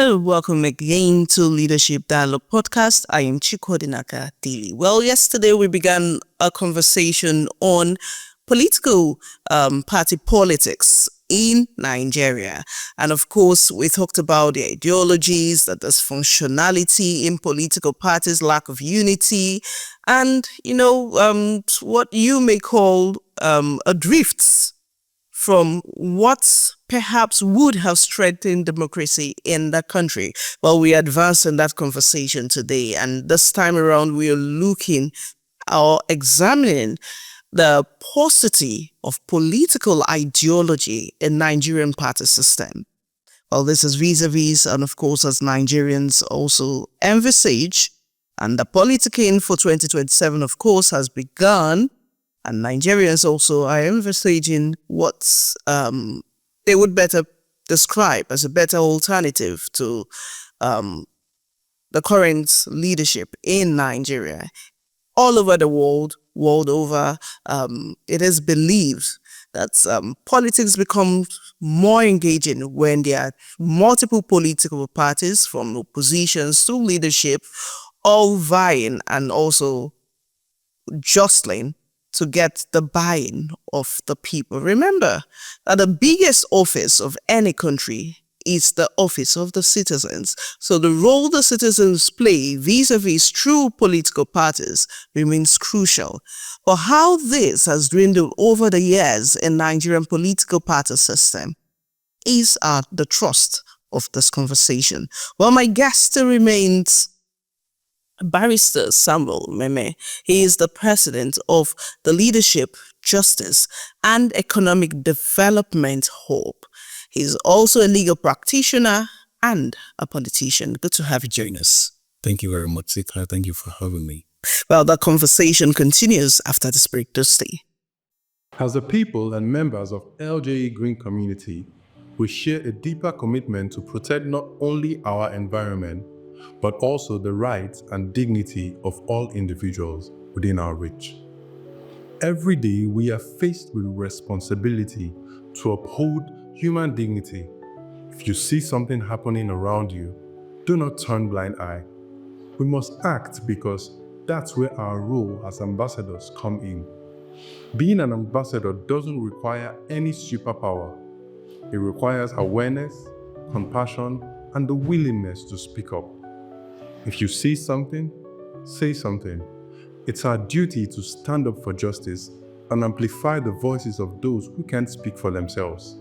Hello, welcome again to Leadership Dialogue Podcast. I am Chukwudinaka Dili. Well, yesterday we began a conversation on political party politics in Nigeria. And of course, we talked about the ideologies, the dysfunctionality in political parties, lack of unity, and, what you may call drifts from what perhaps would have strengthened democracy in the country. Well, we advance in that conversation today, and this time around we are looking or examining the paucity of political ideology in Nigerian party system. Well, this is vis-a-vis, and of course, as Nigerians also envisage, and the politicking for 2027, of course, has begun. And Nigerians also are envisaging what they would better describe as a better alternative to the current leadership in Nigeria. All over the world over, it is believed that politics becomes more engaging when there are multiple political parties from oppositions to leadership, all vying and also jostling to get the buy-in of the people. Remember that the biggest office of any country is the office of the citizens. So the role the citizens play vis-a-vis true political parties remains crucial. But how this has dwindled over the years in Nigerian political party system is at the thrust of this conversation. Well, my guest still remains Barrister Samuel Memeh. He is the president of the Leadership, Justice and Economic Development Hub. He's also a legal practitioner and a politician. Good to have you join us. Thank you very much, Zika. Thank you for having me. Well, the conversation continues after this break to stay. As the people and members of LJE Green Community, we share a deeper commitment to protect not only our environment, but also the rights and dignity of all individuals within our reach. Every day, we are faced with responsibility to uphold human dignity. If you see something happening around you, do not turn blind eye. We must act because that's where our role as ambassadors come in. Being an ambassador doesn't require any superpower. It requires awareness, compassion, and the willingness to speak up. If you see something, say something. It's our duty to stand up for justice and amplify the voices of those who can't speak for themselves.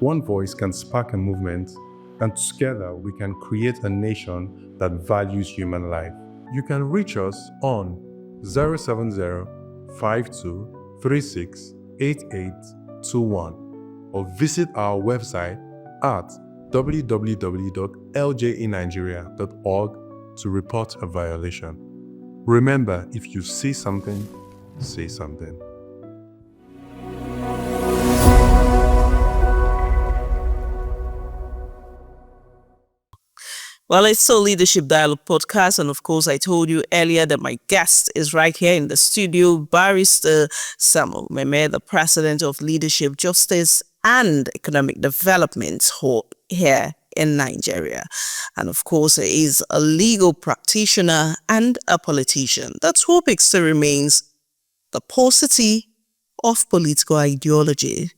One voice can spark a movement, and together we can create a nation that values human life. You can reach us on 070-5236-8821 or visit our website at www.ljenigeria.org to report a violation. Remember, if you see something, say something. Well, it's still Leadership Dialogue Podcast, and of course, I told you earlier that my guest is right here in the studio, Barrister Samuel Memeh, the president of Leadership, Justice and Economic Development Hub here in Nigeria. And of course, he is a legal practitioner and a politician. The topic still remains the paucity of political ideology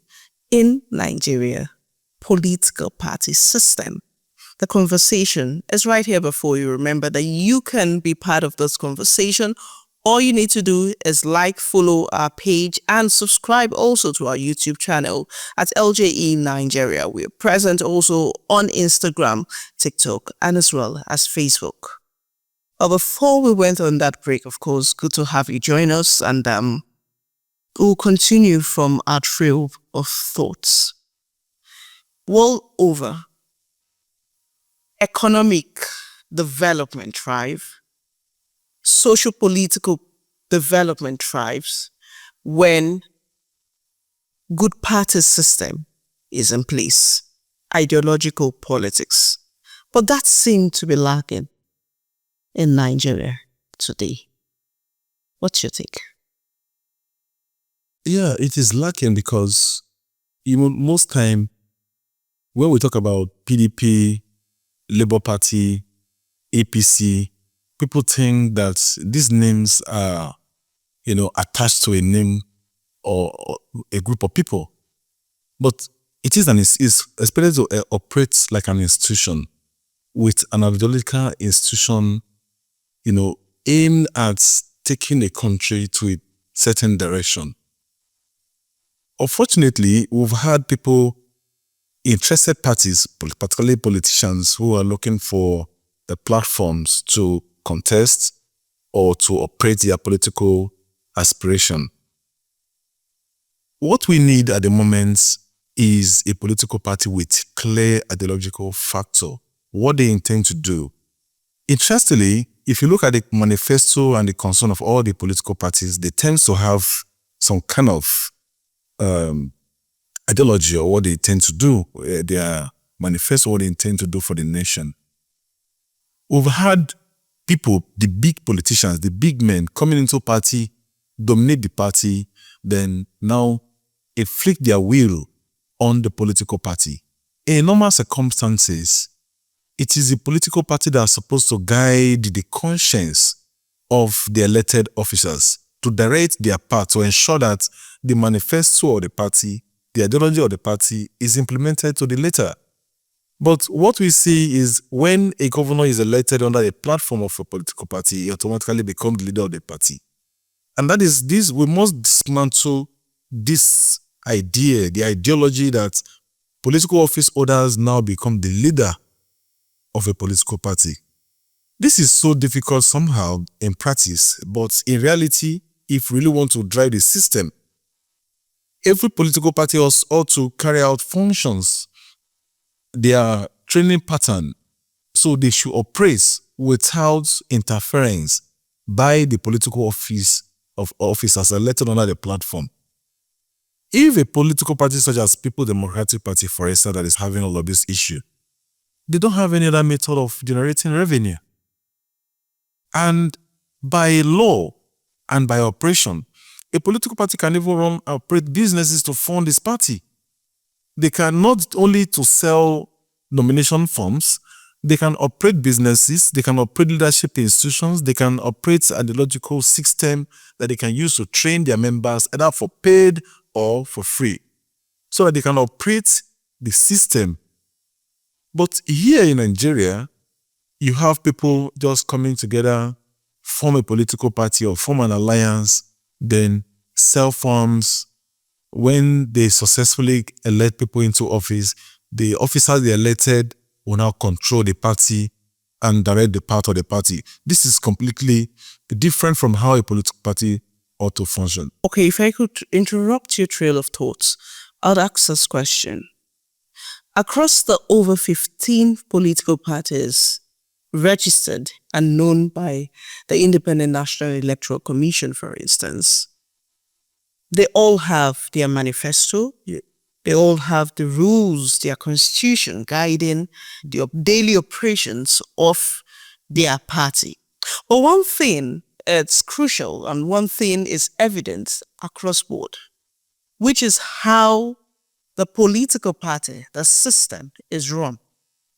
in Nigeria political party system. The conversation is right here before you. Remember that you can be part of this conversation. All you need to do is like, follow our page, and subscribe also to our YouTube channel at LJE Nigeria. We are present also on Instagram, TikTok, and as well as Facebook. But before we went on that break, of course, good to have you join us, and we'll continue from our trail of thoughts. World over, economic development thrive, social-political development thrives when good party system is in place, ideological politics. But that seems to be lacking in Nigeria today. What's your take? Yeah, it is lacking because most time when we talk about PDP, Labour Party, APC, people think that these names are, attached to a name or a group of people. But it is expected to operate like an institution, with an ideological institution, aimed at taking a country to a certain direction. Unfortunately, we've had people, interested parties, particularly politicians, who are looking for the platforms to contest or to operate their political aspiration. What we need at the moment is a political party with clear ideological factor, what they intend to do. Interestingly, if you look at the manifesto and the concern of all the political parties, they tend to have some kind of ideology or what they intend to do, their manifesto, what they intend to do for the nation. We've had people, the big politicians, the big men coming into party, dominate the party, then now inflict their will on the political party. In normal circumstances, it is the political party that is supposed to guide the conscience of the elected officers, to direct their path, to ensure that the manifesto of the party, the ideology of the party is implemented to the letter. But what we see is when a governor is elected under a platform of a political party, he automatically becomes the leader of the party. And that is this, we must dismantle this idea, the ideology that political office holders now become the leader of a political party. This is so difficult somehow in practice, but in reality, if we really want to drive the system, every political party ought to carry out functions, their training pattern, so they should operate without interference by the political officers elected under the platform. If a political party such as People's Democratic Party, for instance, that is having all of this issue, they don't have any other method of generating revenue. And by law and by operation, a political party can even operate businesses to fund this party. They can not only to sell nomination forms, they can operate businesses, they can operate leadership institutions, they can operate an ideological system that they can use to train their members either for paid or for free, so that they can operate the system. But here in Nigeria, you have people just coming together, form a political party or form an alliance, then sell forms. When they successfully elect people into office, the officers they elected will now control the party and direct the path of the party. This is completely different from how a political party ought to function. Okay, if I could interrupt your trail of thoughts, I'd ask this question. Across the over 15 political parties registered and known by the Independent National Electoral Commission, for instance, they all have their manifesto, they all have the rules, their constitution guiding the daily operations of their party. But one thing is crucial and one thing is evident across board, which is how the political party, the system is run.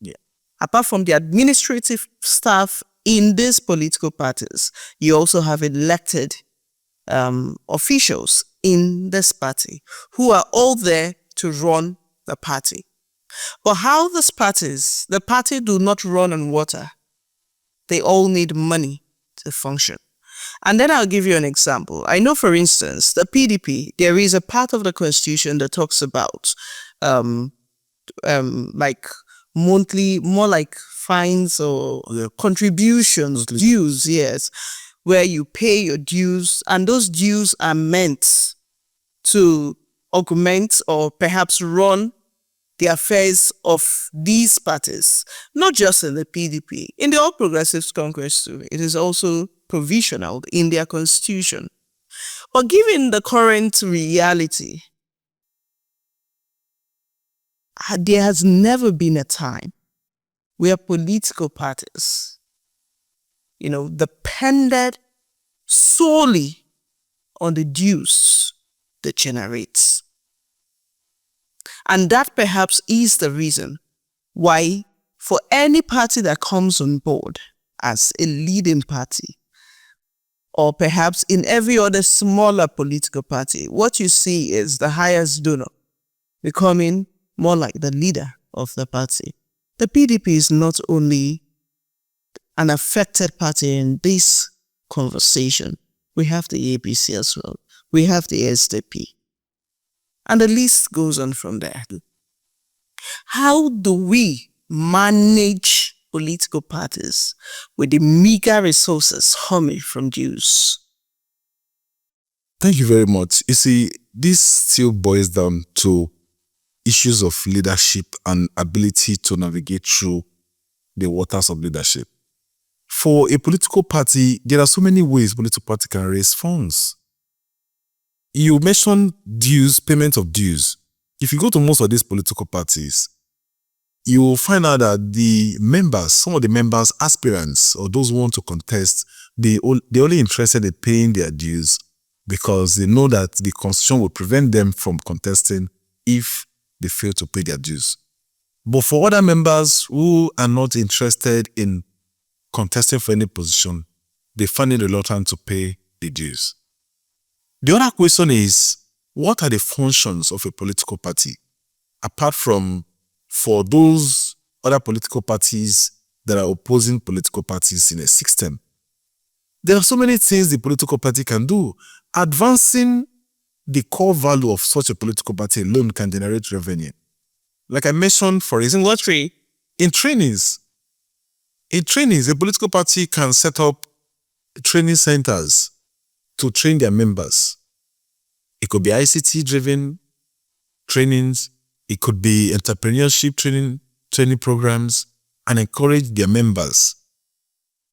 Yeah. Apart from the administrative staff in these political parties, you also have elected officials in this party who are all there to run the party. But how these parties, the party do not run on water. They all need money to function. And then I'll give you an example. I know, for instance, the PDP, there is a part of the constitution that talks about like monthly, more like fines or contributions, dues, yes, where you pay your dues, and those dues are meant to augment or perhaps run the affairs of these parties, not just in the PDP. In the All Progressives Congress too, it is also provisional in their constitution. But given the current reality, there has never been a time where political parties, depended solely on the dues they generate. And that perhaps is the reason why for any party that comes on board as a leading party, or perhaps in every other smaller political party, what you see is the highest donor becoming more like the leader of the party. The PDP is not only an affected party in this conversation. We have the ABC as well. We have the SDP. And the list goes on from there. How do we manage political parties with the meager resources humming from dues? Thank you very much. You see, this still boils down to issues of leadership and ability to navigate through the waters of leadership. For a political party, there are so many ways political party can raise funds. You mentioned dues, payment of dues. If you go to most of these political parties, you will find out that the members, some of the members, aspirants, or those who want to contest, they're only interested in paying their dues because they know that the constitution will prevent them from contesting if they fail to pay their dues. But for other members who are not interested in contesting for any position, they find it reluctant to pay the dues. The other question is, what are the functions of a political party? Apart from for those other political parties that are opposing political parties in a system. There are so many things the political party can do. Advancing the core value of such a political party alone can generate revenue. Like I mentioned, for example, in trainings, a political party can set up training centers to train their members. It could be ICT-driven trainings. It could be entrepreneurship training programs, and encourage their members.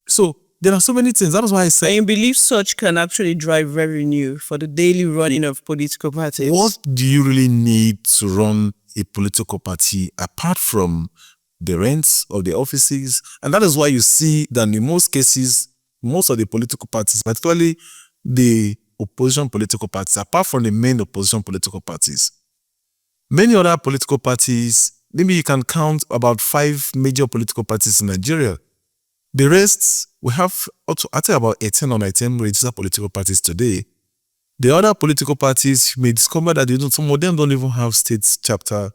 So there are so many things. That is why I say, I believe such can actually drive revenue for the daily running of political parties. what do you really need to run a political party apart from the rents of the offices? And that is why you see that in most cases, most of the political parties, particularly the opposition political parties, apart from the main opposition political parties, many other political parties, maybe you can count about 5 major political parties in Nigeria. The rest, we have, I think about 18 or 19 registered political parties today. The other political parties, you may discover that some of them don't even have state chapter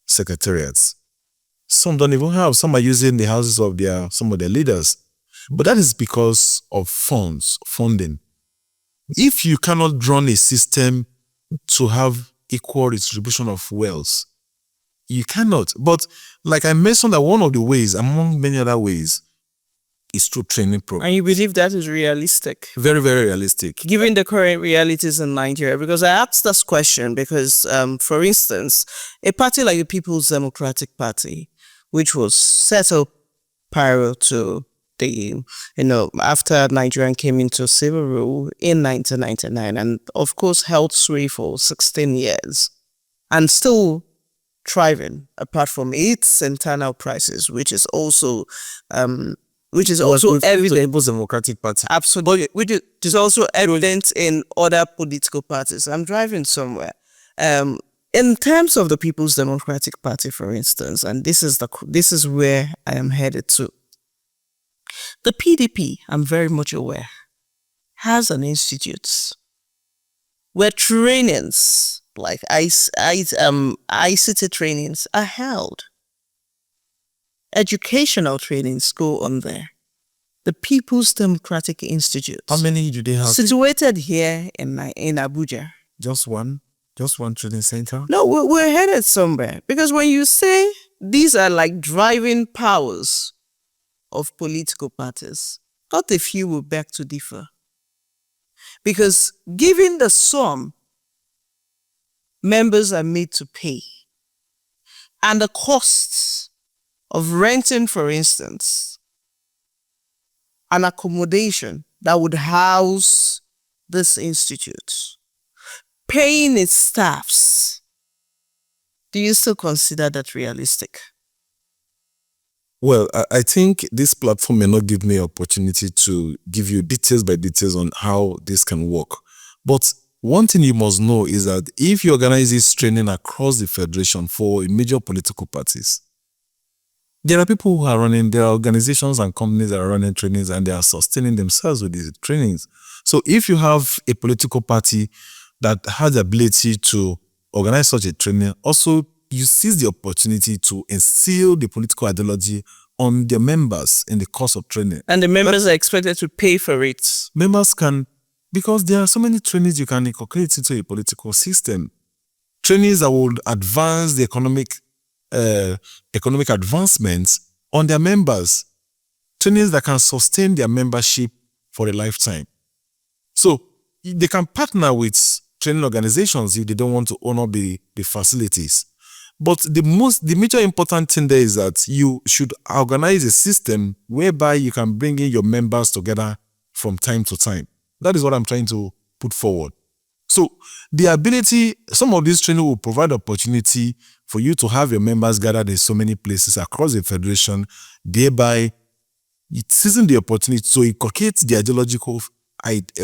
secretariats. Some don't even have, some are using the houses of some of their leaders. But that is because of funding. If you cannot run a system to have equal distribution of wealth, you cannot. But like I mentioned, that one of the ways, among many other ways, is through training programs. And you believe that is realistic? Very, very realistic. Given the current realities in Nigeria, because I asked this question because, for instance, a party like the People's Democratic Party, which was set up prior to after Nigerian came into civil rule in 1999, and of course held sway for 16 years, and still thriving apart from its internal crisis, which is also evident. People's Democratic Party. Absolutely, which is also evident in other political parties. I'm driving somewhere. In terms of the People's Democratic Party, for instance, and this is where I am headed to. The PDP, I'm very much aware, has an institute where trainings like ICT trainings are held. Educational trainings go on there. The People's Democratic Institute. How many do they have? Situated here in Abuja. Just one training center? No, we're headed somewhere. Because when you say these are like driving powers of political parties, not a few will beg to differ. Because given the sum members are made to pay and the costs of renting, for instance, an accommodation that would house this institute, paying its staffs, do you still consider that realistic? Well, I think this platform may not give me opportunity to give you details by details on how this can work. But one thing you must know is that if you organize this training across the federation for major political parties, There are people who are running, there are organizations and companies that are running trainings and they are sustaining themselves with these trainings. So if you have a political party that has the ability to organize such a training, also you seize the opportunity to instill the political ideology on their members in the course of training. And the members are expected to pay for it. Members can, because there are so many trainings you can incorporate into a political system. Trainings that will advance the economic advancements on their members. Trainings that can sustain their membership for a lifetime. So they can partner with training organizations if they don't want to own up the facilities. But the major important thing there is that you should organize a system whereby you can bring in your members together from time to time. That is what I'm trying to put forward. So the ability, some of these training will provide opportunity for you to have your members gathered in so many places across the federation, thereby seizing the opportunity to inculcate the ideological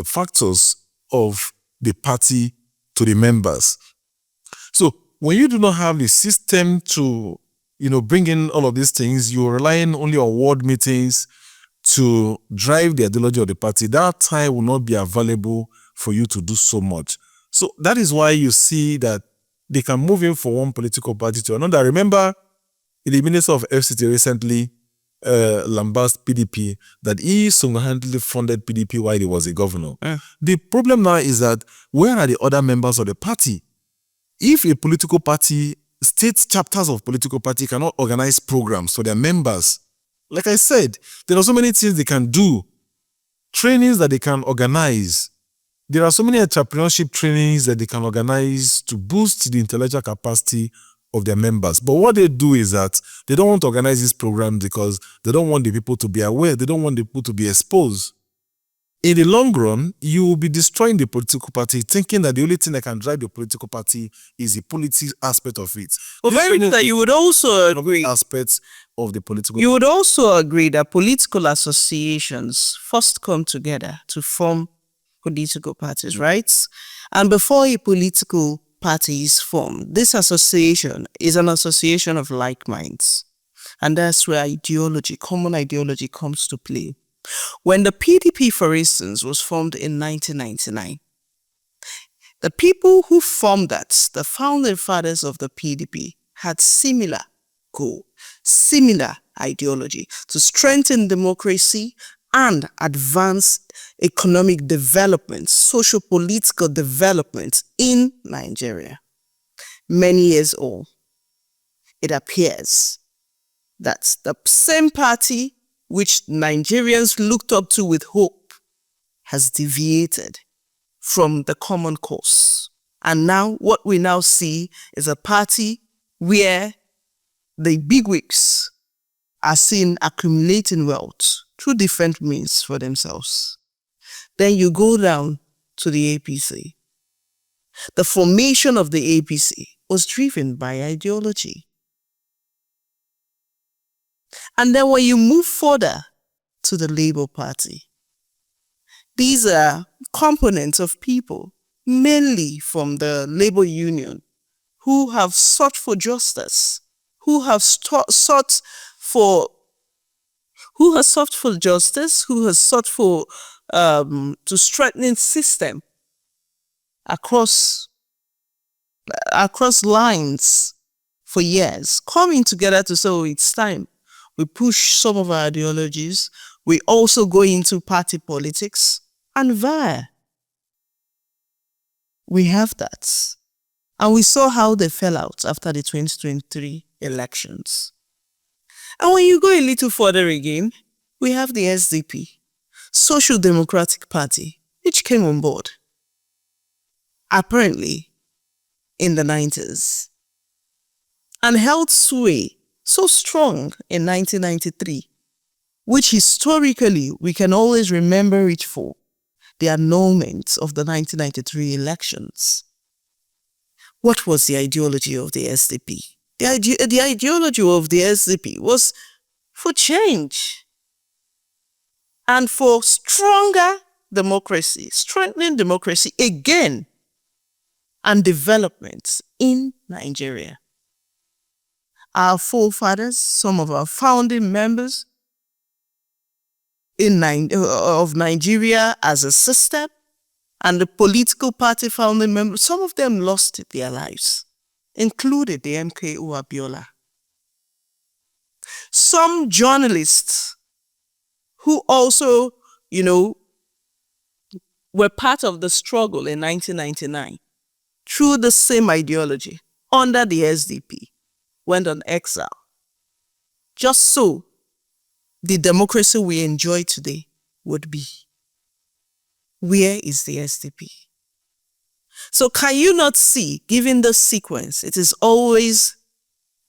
factors of the party to the members. So when you do not have the system to, bring in all of these things, you're relying only on ward meetings to drive the ideology of the party. That time will not be available for you to do so much. So that is why you see that they can move in from one political party to another. I remember the Minister of FCT recently lambasted PDP that he single-handedly funded PDP while he was a governor. The problem now is that where are the other members of the party? If a political party, state chapters of political party cannot organize programs for their members, like I said, there are so many things they can do, trainings that they can organize. There are so many entrepreneurship trainings that they can organize to boost the intellectual capacity of their members. But what they do is that they don't want to organize these programs because they don't want the people to be aware. They don't want the people to be exposed. In the long run, you will be destroying the political party, thinking that the only thing that can drive the political party is the politics aspect of it. That you would also agree aspects of the political. You would also agree that political associations first come together to form political parties, right? And before a political party is formed, this association is an association of like minds. And that's where common ideology comes to play. When the PDP, for instance, was formed in 1999, the people who formed that, the founding fathers of the PDP, had similar goal, similar ideology to strengthen democracy and advance economic development, socio-political development in Nigeria. Many years old, it appears that the same party which Nigerians looked up to with hope has deviated from the common course. And now what we now see is a party where the bigwigs are seen accumulating wealth through different means for themselves. Then you go down to the APC. The formation of the APC was driven by ideology. And then when you move further to the Labour Party, these are components of people, mainly from the Labour Union, who have sought for justice, who have sought for justice, who has sought for to strengthen system across lines for years, coming together to say, oh, it's time. We push some of our ideologies. We also go into party politics. And there, we have that. And we saw how they fell out after the 2023 elections. And when you go a little further again, we have the SDP, Social Democratic Party, which came on board, apparently, in the 90s, and held sway so strong in 1993, which historically we can always remember it for the annulment of the 1993 elections. What was the ideology of the SDP? The ideology of the SDP was for change and for stronger democracy, strengthening democracy again, and development in Nigeria. our forefathers, some of our founding members of Nigeria as a system, and the political party founding members, some of them lost their lives, including the MKO Abiola. Some journalists who also, were part of the struggle in 1999 through the same ideology under the SDP went on exile. Just so the democracy we enjoy today would be. Where is the SDP? So can you not see, given the sequence, it is always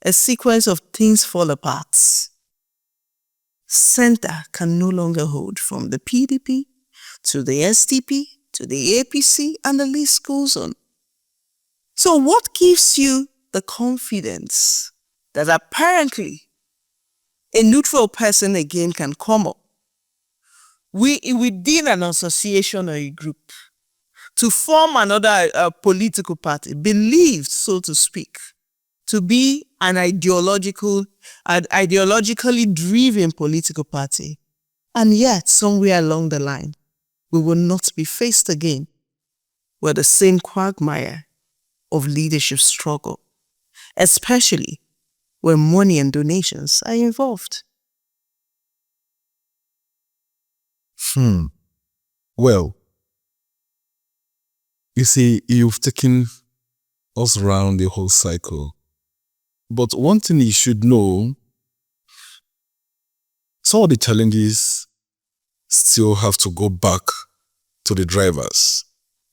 a sequence of things fall apart. Center can no longer hold from the PDP to the SDP to the APC, and the list goes on. So what gives you the confidence that apparently a neutral person again can come up within an association or a group to form another political party, believed, so to speak, to be an ideologically driven political party, and yet somewhere along the line we will not be faced again with the same quagmire of leadership struggle, especially when money and donations are involved. Well, you see, you've taken us around the whole cycle. But one thing you should know, some of the challenges still have to go back to the drivers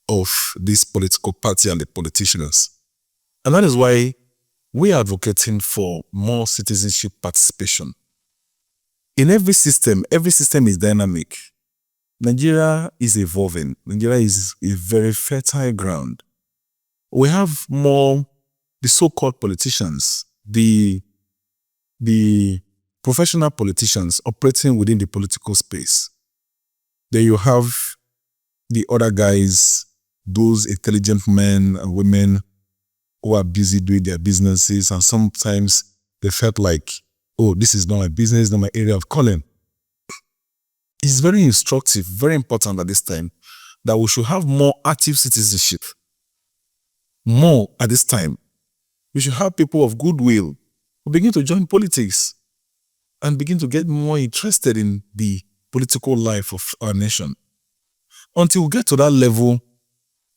of this political party and the politicians. And that is why we are advocating for more citizenship participation. In every system is dynamic. Nigeria is evolving. Nigeria is a very fertile ground. We have more the so-called politicians, the professional politicians operating within the political space. Then you have the other guys, those intelligent men and women who are busy doing their businesses, and sometimes they felt like, oh, this is not my business, not my area of calling. It's very instructive, very important at this time that we should have more active citizenship. More at this time. We should have people of goodwill who begin to join politics and begin to get more interested in the political life of our nation. Until we get to that level,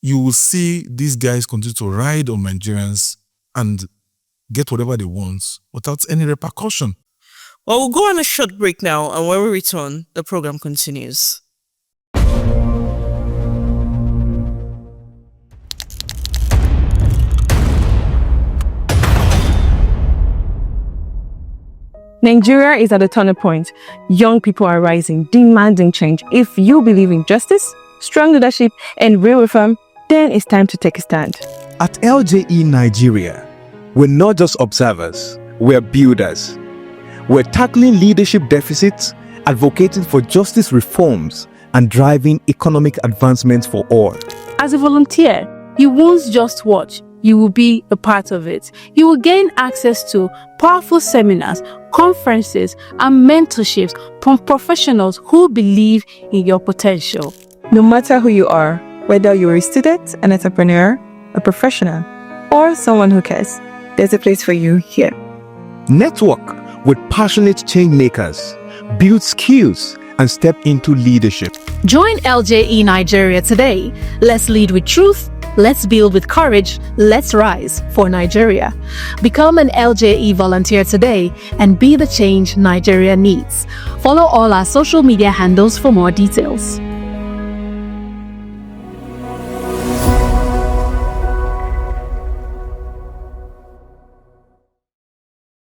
you will see these guys continue to ride on Nigerians and get whatever they want without any repercussion. Well, we'll go on a short break now, and when we return, the program continues. Nigeria is at a turning point. Young people are rising, demanding change. If you believe in justice, strong leadership, and real reform, then it's time to take a stand. At LJE Nigeria, we're not just observers, we're builders. We're tackling leadership deficits, advocating for justice reforms, and driving economic advancement for all. As a volunteer, you won't just watch, you will be a part of it. You will gain access to powerful seminars, conferences, and mentorships from professionals who believe in your potential. No matter who you are, whether you're a student, an entrepreneur, a professional, or someone who cares, there's a place for you here. Network with passionate change makers, build skills, and step into leadership. Join LJE Nigeria today. Let's lead with truth. Let's build with courage. Let's rise for Nigeria. Become an LJE volunteer today and be the change Nigeria needs. Follow all our social media handles for more details.